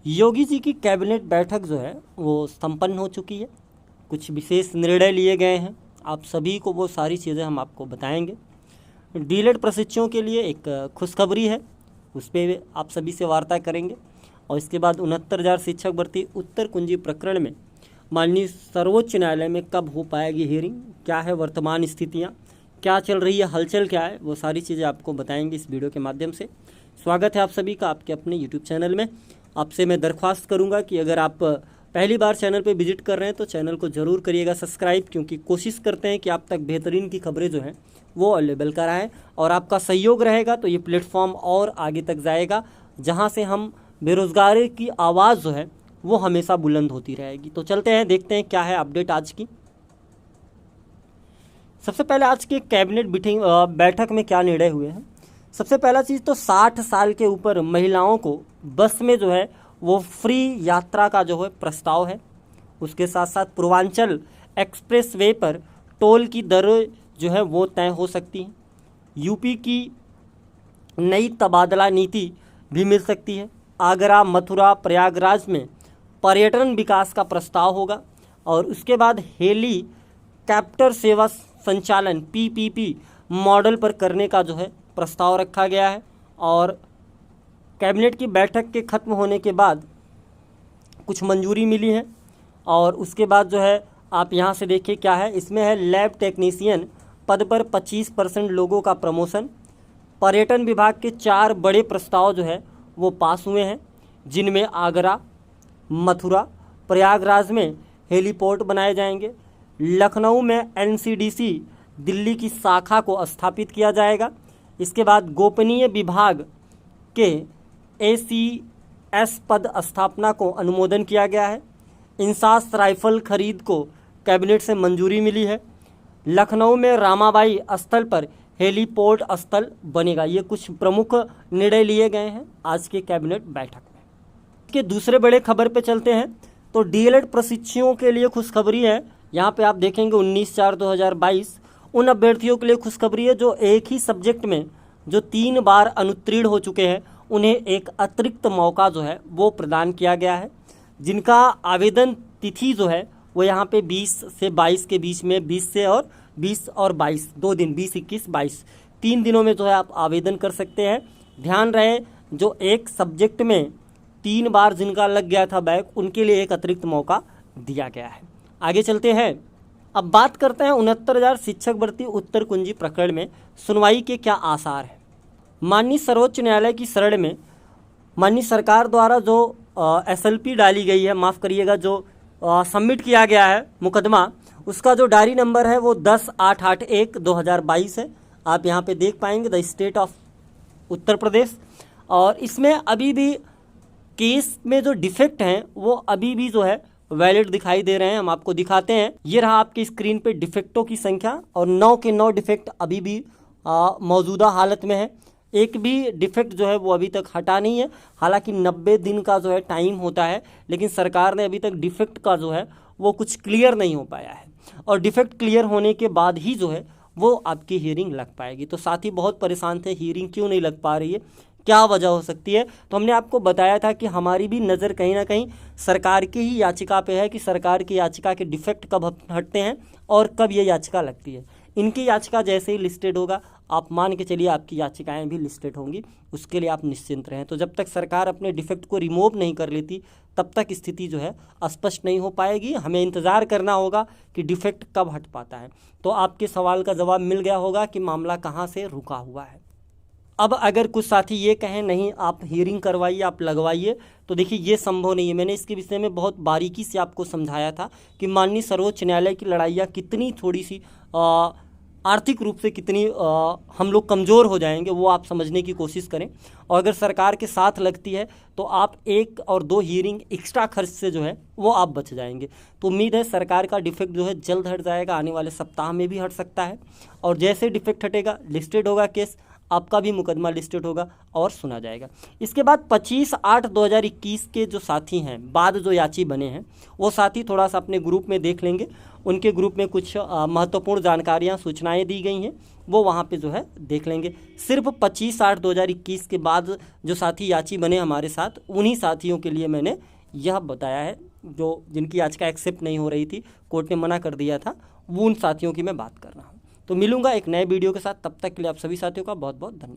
योगी जी की कैबिनेट बैठक जो है वो संपन्न हो चुकी है। कुछ विशेष निर्णय लिए गए हैं, आप सभी को वो सारी चीज़ें हम आपको बताएंगे। डीएलएड प्रशिक्षुओं के लिए एक खुशखबरी है, उस पर आप सभी से वार्ता करेंगे। और इसके बाद 69,000 शिक्षक भर्ती उत्तर कुंजी प्रकरण में माननीय सर्वोच्च न्यायालय में कब हो पाएगी हियरिंग, क्या है वर्तमान स्थितियाँ, क्या चल रही है, हलचल क्या है, वो सारी चीज़ें आपको बताएंगे इस वीडियो के माध्यम से। स्वागत है आप सभी का आपके अपने यूट्यूब चैनल में। आपसे मैं दरख्वास्त करूंगा कि अगर आप पहली बार चैनल पर विजिट कर रहे हैं तो चैनल को ज़रूर करिएगा सब्सक्राइब, क्योंकि कोशिश करते हैं कि आप तक बेहतरीन की खबरें जो हैं वो अवेलेबल कराएं। और आपका सहयोग रहेगा तो ये प्लेटफॉर्म और आगे तक जाएगा, जहां से हम बेरोज़गारी की आवाज़ जो है वो हमेशा बुलंद होती रहेगी। तो चलते हैं, देखते हैं क्या है अपडेट आज की। सबसे पहले आज की कैबिनेट बैठक में क्या निर्णय हुए हैं। सबसे पहला चीज़ तो 60 साल के ऊपर महिलाओं को बस में जो है वो फ्री यात्रा का जो है प्रस्ताव है। उसके साथ साथ पूर्वांचल एक्सप्रेस वे पर टोल की दर जो है वो तय हो सकती है। यूपी की नई तबादला नीति भी मिल सकती है। आगरा, मथुरा, प्रयागराज में पर्यटन विकास का प्रस्ताव होगा। और उसके बाद हेलीकॉप्टर सेवा संचालन पीपीपी मॉडल पर करने का जो है प्रस्ताव रखा गया है। और कैबिनेट की बैठक के ख़त्म होने के बाद कुछ मंजूरी मिली है। और उसके बाद जो है आप यहाँ से देखिए क्या है, इसमें है लैब टेक्नीशियन पद पर 25% लोगों का प्रमोशन। पर्यटन विभाग के 4 बड़े प्रस्ताव जो है वो पास हुए हैं, जिनमें आगरा, मथुरा, प्रयागराज में हेलीपोर्ट बनाए जाएंगे। लखनऊ में एनसीडीसी दिल्ली की शाखा को स्थापित किया जाएगा। इसके बाद गोपनीय विभाग के एसीएस पद स्थापना को अनुमोदन किया गया है। इंसास राइफल खरीद को कैबिनेट से मंजूरी मिली है। लखनऊ में रामाबाई स्थल पर हेलीपोर्ट स्थल बनेगा। ये कुछ प्रमुख निर्णय लिए गए हैं आज के कैबिनेट बैठक में। के दूसरे बड़े खबर पे चलते हैं तो डीएलएड प्रशिक्षुओं के लिए खुशखबरी है। यहाँ पे आप देखेंगे 19/4/2022 उन अभ्यर्थियों के लिए खुशखबरी है जो एक ही सब्जेक्ट में जो 3 बार अनुत्तीर्ण हो चुके हैं, उन्हें एक अतिरिक्त मौका जो है वो प्रदान किया गया है। जिनका आवेदन तिथि जो है वो यहाँ पे 20 से 22 के बीच में, 20 और 22 2 दिन, 20, 21, 22 3 दिनों में जो है आप आवेदन कर सकते हैं। ध्यान रहे, जो एक सब्जेक्ट में 3 बार जिनका लग गया था बैक, उनके लिए एक अतिरिक्त मौका दिया गया है। आगे चलते हैं, अब बात करते हैं 69,000 शिक्षक भर्ती उत्तर कुंजी प्रकरण में सुनवाई के क्या आसार हैं। माननीय सर्वोच्च न्यायालय की शरण में माननीय सरकार द्वारा जो एसएलपी डाली गई है, माफ़ करिएगा, जो सबमिट किया गया है मुकदमा, उसका जो डायरी नंबर है वो 10/881/2022 है। आप यहाँ पे देख पाएंगे the state of Uttar Pradesh. और इसमें अभी भी केस में जो डिफेक्ट हैं वो अभी भी जो है वैलिड दिखाई दे रहे हैं। हम आपको दिखाते हैं, ये रहा आपकी स्क्रीन पे डिफेक्टों की संख्या, और 9 के 9 डिफेक्ट अभी भी मौजूदा हालत में है। एक भी डिफेक्ट जो है वो अभी तक हटा नहीं है। हालांकि 90 दिन का जो है टाइम होता है, लेकिन सरकार ने अभी तक डिफेक्ट का जो है वो कुछ क्लियर नहीं हो पाया है। और डिफेक्ट क्लियर होने के बाद ही जो है वो आपकी हियरिंग लग पाएगी। तो साथी बहुत परेशान थे, हियरिंग क्यों नहीं लग पा रही है, क्या वजह हो सकती है। तो हमने आपको बताया था कि हमारी भी नज़र कहीं ना कहीं सरकार की ही याचिका पे है कि सरकार की याचिका के डिफेक्ट कब हटते हैं और कब ये याचिका लगती है। इनकी याचिका जैसे ही लिस्टेड होगा, आप मान के चलिए आपकी याचिकाएं भी लिस्टेड होंगी, उसके लिए आप निश्चिंत रहें। तो जब तक सरकार अपने डिफेक्ट को रिमूव नहीं कर लेती तब तक स्थिति जो है स्पष्ट नहीं हो पाएगी। हमें इंतज़ार करना होगा कि डिफेक्ट कब हट पाता है। तो आपके सवाल का जवाब मिल गया होगा कि मामला कहाँ से रुका हुआ है। अब अगर कुछ साथी ये कहें नहीं आप हियरिंग करवाइए, आप लगवाइए, तो देखिए ये संभव नहीं है। मैंने इसके विषय में बहुत बारीकी से आपको समझाया था कि माननीय सर्वोच्च न्यायालय की लड़ाइयाँ कितनी थोड़ी सी आर्थिक रूप से कितनी हम लोग कमज़ोर हो जाएंगे, वो आप समझने की कोशिश करें। और अगर सरकार के साथ लगती है तो आप 1 और 2 हियरिंग एक्स्ट्रा खर्च से जो है वो आप बच जाएंगे। तो उम्मीद है सरकार का डिफेक्ट जो है जल्द हट जाएगा, आने वाले सप्ताह में भी हट सकता है। और जैसे डिफेक्ट हटेगा, लिस्टेड होगा केस, आपका भी मुकदमा लिस्टेड होगा और सुना जाएगा। इसके बाद 25/8/2021 के जो साथी हैं, बाद जो याची बने हैं, वो साथी थोड़ा सा अपने ग्रुप में देख लेंगे। उनके ग्रुप में कुछ महत्वपूर्ण जानकारियाँ, सूचनाएँ दी गई हैं, वो वहाँ पे जो है देख लेंगे। सिर्फ 25/8/2021 के बाद जो साथी याची बने हमारे साथ, उन्हीं साथियों के लिए मैंने यह बताया है, जो जिनकी याचिका एक्सेप्ट नहीं हो रही थी, कोर्ट ने मना कर दिया था, वो उन साथियों की मैं बात कर रहा हूँ। तो मिलूंगा एक नए वीडियो के साथ, तब तक के लिए आप सभी साथियों का बहुत बहुत धन्यवाद।